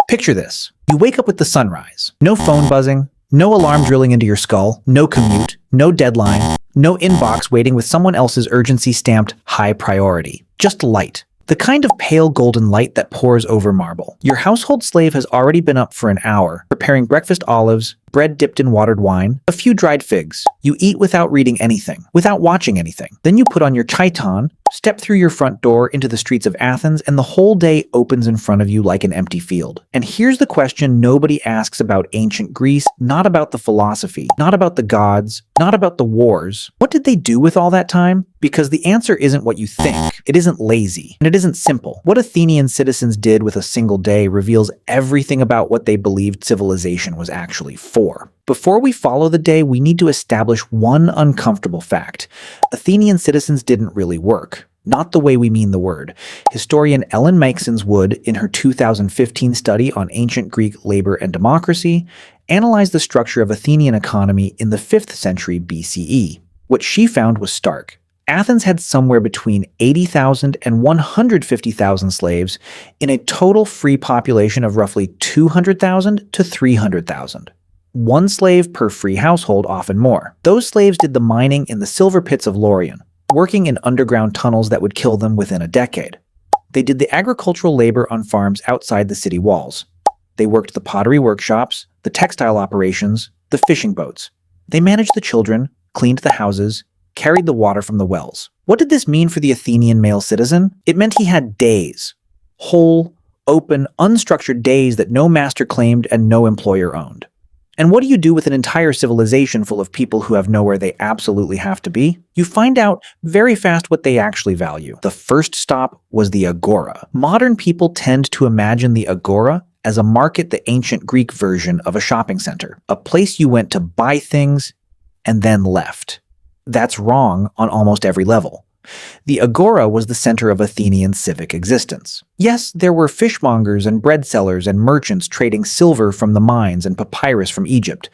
Picture this. You wake up with the sunrise. No phone buzzing, no alarm drilling into your skull, no commute, no deadline, no inbox waiting with someone else's urgency stamped high priority. Just light. The kind of pale golden light that pours over marble. Your household slave has already been up for an hour, preparing breakfast olives, bread dipped in watered wine, a few dried figs. You eat without reading anything, without watching anything. Then you put on your chiton, step through your front door into the streets of Athens, and the whole day opens in front of you like an empty field. And here's the question nobody asks about ancient Greece, not about the philosophy, not about the gods, not about the wars. What did they do with all that time? Because the answer isn't what you think. It isn't lazy, and it isn't simple. What Athenian citizens did with a single day reveals everything about what they believed civilization was actually for. Before we follow the day, we need to establish one uncomfortable fact. Athenian citizens didn't really work. Not the way we mean the word. Historian Ellen Meiksins would, in her 2015 study on ancient Greek labor and democracy, analyze the structure of Athenian economy in the 5th century BCE. What she found was stark. Athens had somewhere between 80,000 and 150,000 slaves in a total free population of roughly 200,000 to 300,000. One slave per free household, often more. Those slaves did the mining in the silver pits of Laurion, working in underground tunnels that would kill them within a decade. They did the agricultural labor on farms outside the city walls. They worked the pottery workshops, the textile operations, the fishing boats. They managed the children, cleaned the houses, carried the water from the wells. What did this mean for the Athenian male citizen? It meant he had days. Whole, open, unstructured days that no master claimed and no employer owned. And what do you do with an entire civilization full of people who have nowhere they absolutely have to be? You find out very fast what they actually value. The first stop was the Agora. Modern people tend to imagine the Agora as a market, the ancient Greek version of a shopping center, a place you went to buy things and then left. That's wrong on almost every level. The Agora was the center of Athenian civic existence. Yes, there were fishmongers and bread sellers and merchants trading silver from the mines and papyrus from Egypt.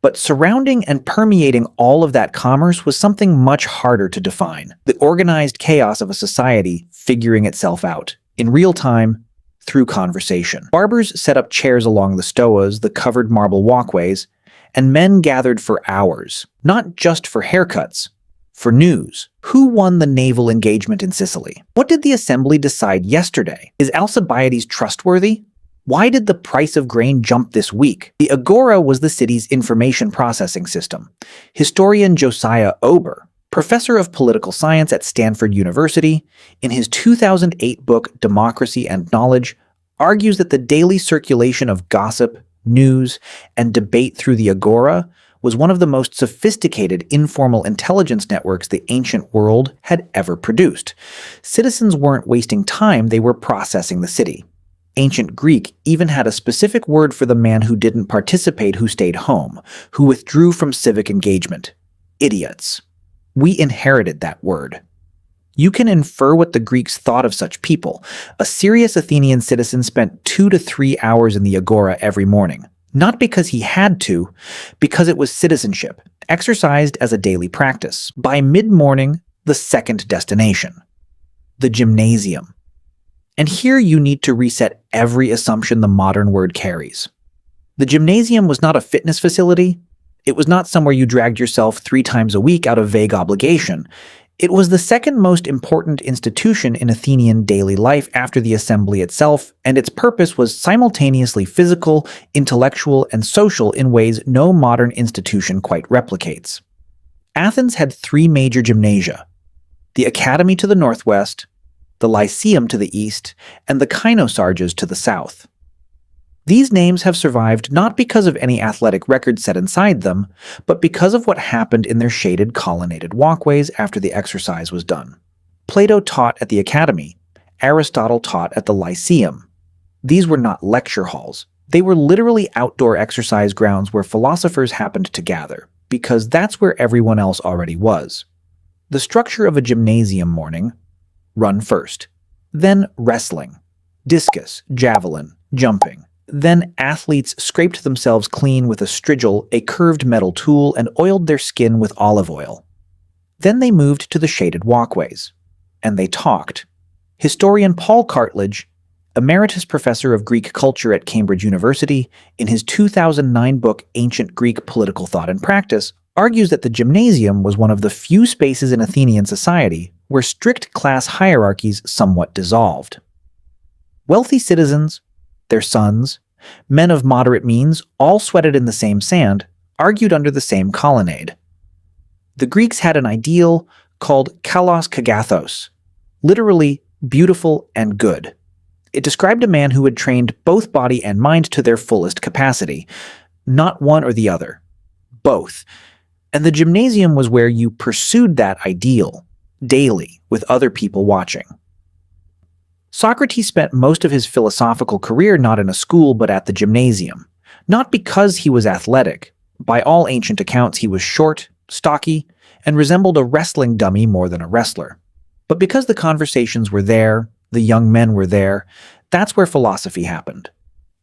But surrounding and permeating all of that commerce was something much harder to define. The organized chaos of a society figuring itself out, in real time, through conversation. Barbers set up chairs along the stoas, the covered marble walkways, and men gathered for hours, not just for haircuts, for news. Who won the naval engagement in Sicily? What did the assembly decide yesterday? Is Alcibiades trustworthy? Why did the price of grain jump this week? The Agora was the city's information processing system. Historian Josiah Ober, professor of political science at Stanford University, in his 2008 book Democracy and Knowledge, argues that the daily circulation of gossip, news, and debate through the Agora was one of the most sophisticated informal intelligence networks the ancient world had ever produced. Citizens weren't wasting time, they were processing the city. Ancient Greek even had a specific word for the man who didn't participate, who stayed home, who withdrew from civic engagement. Idiots. We inherited that word. You can infer what the Greeks thought of such people. A serious Athenian citizen spent 2 to 3 hours in the Agora every morning. Not because he had to, because it was citizenship, exercised as a daily practice. By mid-morning, the second destination, the Gymnasium. And here you need to reset every assumption the modern word carries. The Gymnasium was not a fitness facility. It was not somewhere you dragged yourself 3 times a week out of vague obligation. It was the second most important institution in Athenian daily life after the assembly itself, and its purpose was simultaneously physical, intellectual, and social in ways no modern institution quite replicates. Athens had 3 major gymnasia: the Academy to the northwest, the Lyceum to the east, and the Kynosarges to the south. These names have survived not because of any athletic record set inside them, but because of what happened in their shaded colonnaded walkways after the exercise was done. Plato taught at the Academy. Aristotle taught at the Lyceum. These were not lecture halls. They were literally outdoor exercise grounds where philosophers happened to gather, because that's where everyone else already was. The structure of a gymnasium morning: run first, then wrestling, discus, javelin, jumping. Then athletes scraped themselves clean with a strigil, a curved metal tool, and oiled their skin with olive oil. Then they moved to the shaded walkways. And they talked. Historian Paul Cartledge, emeritus professor of Greek culture at Cambridge University, in his 2009 book Ancient Greek Political Thought and Practice, argues that the Gymnasium was one of the few spaces in Athenian society where strict class hierarchies somewhat dissolved. Wealthy citizens, their sons, men of moderate means, all sweated in the same sand, argued under the same colonnade. The Greeks had an ideal called kalos kagathos, literally beautiful and good. It described a man who had trained both body and mind to their fullest capacity, not one or the other, both. And the Gymnasium was where you pursued that ideal, daily, with other people watching. Socrates spent most of his philosophical career not in a school but at the Gymnasium, not because he was athletic. By all ancient accounts, he was short, stocky, and resembled a wrestling dummy more than a wrestler. But because the conversations were there, the young men were there, that's where philosophy happened.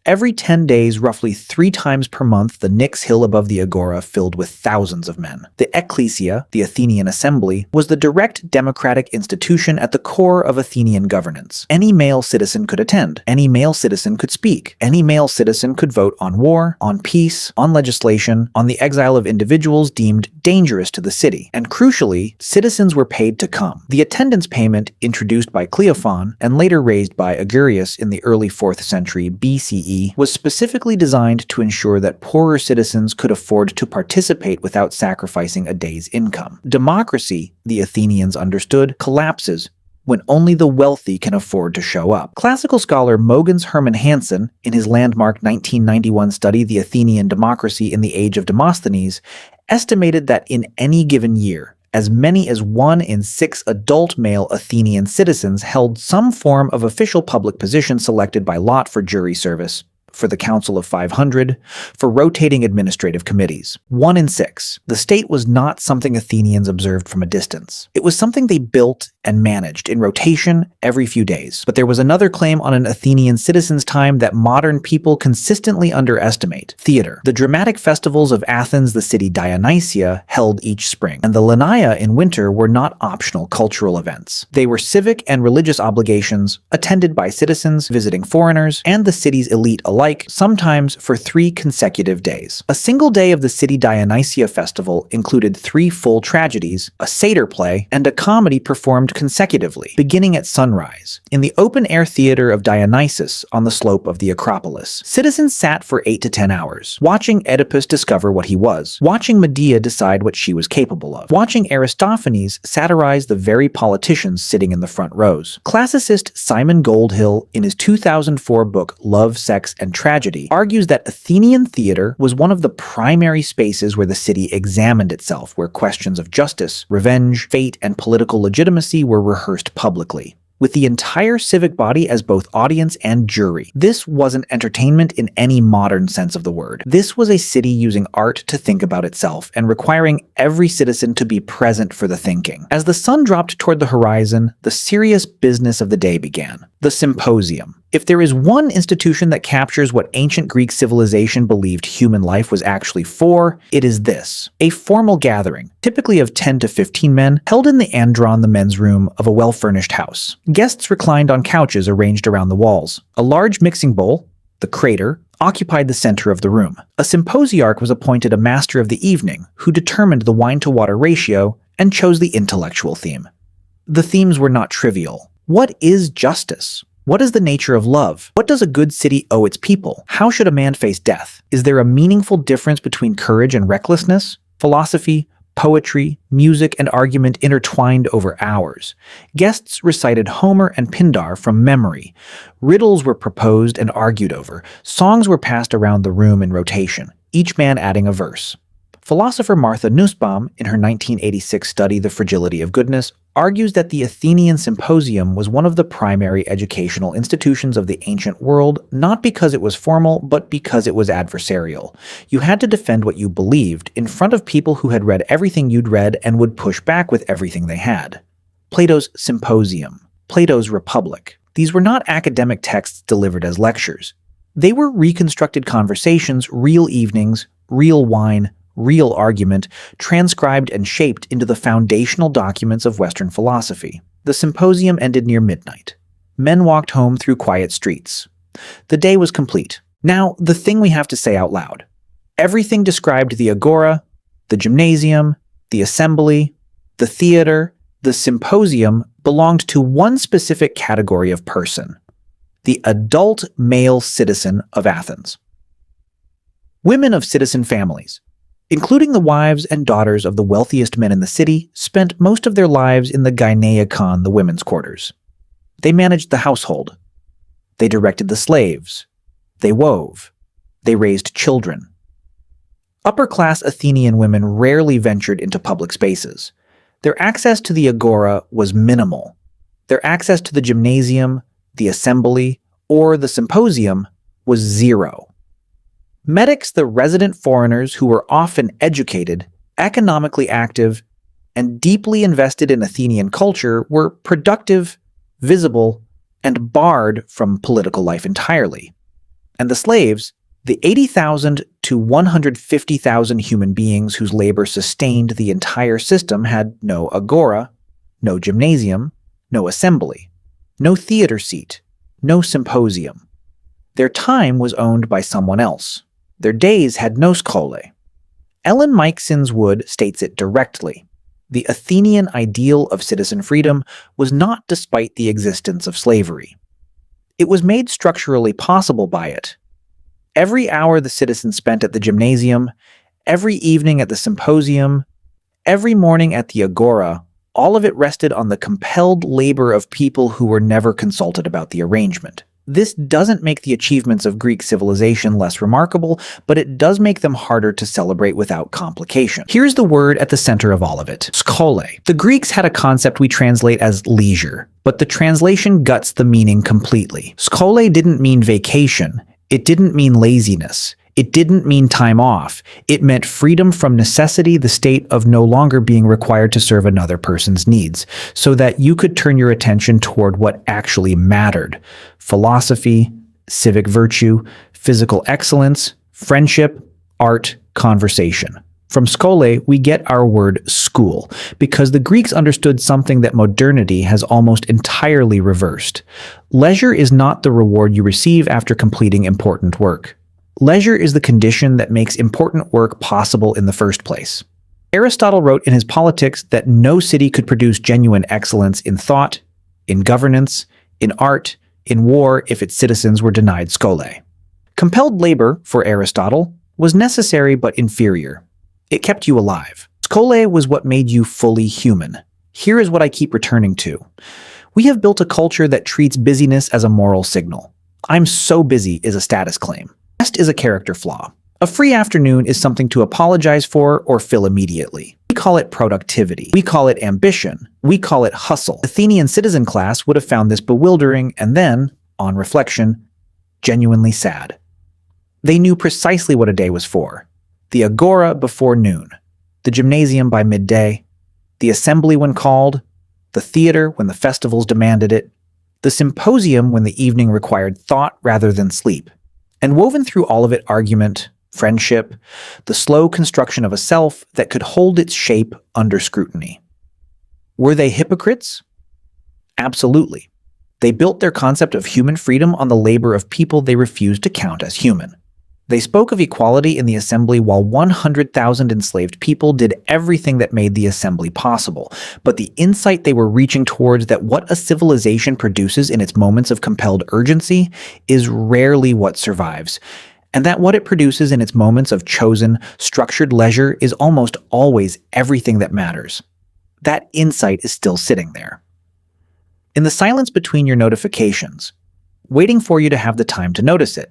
Every 10 days, roughly 3 times per month, the Nix hill above the Agora filled with thousands of men. The Ecclesia, the Athenian assembly, was the direct democratic institution at the core of Athenian governance. Any male citizen could attend. Any male citizen could speak. Any male citizen could vote on war, on peace, on legislation, on the exile of individuals deemed dangerous to the city. And crucially, citizens were paid to come. The attendance payment, introduced by Cleophon and later raised by Agorius in the early 4th century BCE, was specifically designed to ensure that poorer citizens could afford to participate without sacrificing a day's income. Democracy, the Athenians understood, collapses when only the wealthy can afford to show up. Classical scholar Mogens Herman Hansen, in his landmark 1991 study The Athenian Democracy in the Age of Demosthenes, estimated that in any given year, as many as 1 in 6 adult male Athenian citizens held some form of official public position selected by lot for jury service, for the Council of 500, for rotating administrative committees. 1 in 6. The state was not something Athenians observed from a distance. It was something they built and managed in rotation every few days. But there was another claim on an Athenian citizen's time that modern people consistently underestimate: theater. The dramatic festivals of Athens, the city Dionysia, held each spring, and the Lanaia in winter were not optional cultural events. They were civic and religious obligations attended by citizens, visiting foreigners, and the city's elite alike, sometimes for 3 consecutive days. A single day of the city Dionysia festival included 3 full tragedies, a satyr play, and a comedy performed consecutively, beginning at sunrise, in the open-air theater of Dionysus on the slope of the Acropolis. Citizens sat for 8 to 10 hours, watching Oedipus discover what he was, watching Medea decide what she was capable of, watching Aristophanes satirize the very politicians sitting in the front rows. Classicist Simon Goldhill, in his 2004 book Love, Sex, and Tragedy, argues that Athenian theater was one of the primary spaces where the city examined itself, where questions of justice, revenge, fate, and political legitimacy were rehearsed publicly, with the entire civic body as both audience and jury. This wasn't entertainment in any modern sense of the word. This was a city using art to think about itself and requiring every citizen to be present for the thinking. As the sun dropped toward the horizon, the serious business of the day began: the Symposium. If there is one institution that captures what ancient Greek civilization believed human life was actually for, it is this: a formal gathering, typically of 10 to 15 men, held in the andron, the men's room, of a well-furnished house. Guests reclined on couches arranged around the walls. A large mixing bowl, the crater, occupied the center of the room. A symposiarch was appointed a master of the evening, who determined the wine-to-water ratio and chose the intellectual theme. The themes were not trivial. What is justice? What is the nature of love? What does a good city owe its people? How should a man face death? Is there a meaningful difference between courage and recklessness? Philosophy, poetry, music, and argument intertwined over hours. Guests recited Homer and Pindar from memory. Riddles were proposed and argued over. Songs were passed around the room in rotation, each man adding a verse. Philosopher Martha Nussbaum, in her 1986 study The Fragility of Goodness, argues that the Athenian Symposium was one of the primary educational institutions of the ancient world, not because it was formal, but because it was adversarial. You had to defend what you believed in front of people who had read everything you'd read and would push back with everything they had. Plato's Symposium, Plato's Republic. These were not academic texts delivered as lectures. They were reconstructed conversations, real evenings, real wine, real argument, transcribed and shaped into the foundational documents of Western philosophy. The Symposium ended near midnight. men walked home through quiet streets. The day was complete. Now, the thing we have to say out loud. Everything described the Agora, the Gymnasium, the Assembly, the theater, the Symposium belonged to one specific category of person, the adult male citizen of Athens. Women of citizen families, including the wives and daughters of the wealthiest men in the city, spent most of their lives in the Gymnasium, the women's quarters. They managed the household. They directed the slaves. They wove. They raised children. Upper-class Athenian women rarely ventured into public spaces. Their access to the Agora was minimal. Their access to the Gymnasium, the Assembly, or the Symposium was zero. Metics, the resident foreigners who were often educated, economically active, and deeply invested in Athenian culture, were productive, visible, and barred from political life entirely. And the slaves, the 80,000 to 150,000 human beings whose labor sustained the entire system, had no agora, no gymnasium, no assembly, no theater seat, no symposium. Their time was owned by someone else. Their days had no Skholē. Ellen Meiksins Wood states it directly. The Athenian ideal of citizen freedom was not despite the existence of slavery. It was made structurally possible by it. Every hour the citizen spent at the Gymnasium, every evening at the Symposium, every morning at the Agora, all of it rested on the compelled labor of people who were never consulted about the arrangement. This doesn't make the achievements of Greek civilization less remarkable, but it does make them harder to celebrate without complication. Here's the word at the center of all of it: Skholē. The Greeks had a concept we translate as leisure, but the translation guts the meaning completely. Skholē didn't mean vacation. It didn't mean laziness. It didn't mean time off. It meant freedom from necessity, the state of no longer being required to serve another person's needs, so that you could turn your attention toward what actually mattered: philosophy, civic virtue, physical excellence, friendship, art, conversation. From Skholē, we get our word school, because the Greeks understood something that modernity has almost entirely reversed. Leisure is not the reward you receive after completing important work. Leisure is the condition that makes important work possible in the first place. Aristotle wrote in his Politics that no city could produce genuine excellence in thought, in governance, in art, in war if its citizens were denied Skholē. Compelled labor, for Aristotle, was necessary but inferior. It kept you alive. Skholē was what made you fully human. Here is what I keep returning to. We have built a culture that treats busyness as a moral signal. I'm so busy is a status claim. Rest is a character flaw. A free afternoon is something to apologize for or fill immediately. We call it productivity. We call it ambition. We call it hustle. The Athenian citizen class would have found this bewildering and then, on reflection, genuinely sad. They knew precisely what a day was for. The Agora before noon, the Gymnasium by midday, the assembly when called, the theater when the festivals demanded it, the Symposium when the evening required thought rather than sleep. And woven through all of it argument, friendship, the slow construction of a self that could hold its shape under scrutiny. Were they hypocrites? Absolutely. They built their concept of human freedom on the labor of people they refused to count as human. They spoke of equality in the assembly while 100,000 enslaved people did everything that made the assembly possible. But the insight they were reaching towards, that what a civilization produces in its moments of compelled urgency is rarely what survives, and that what it produces in its moments of chosen, structured leisure is almost always everything that matters. That insight is still sitting there. In the silence between your notifications, waiting for you to have the time to notice it.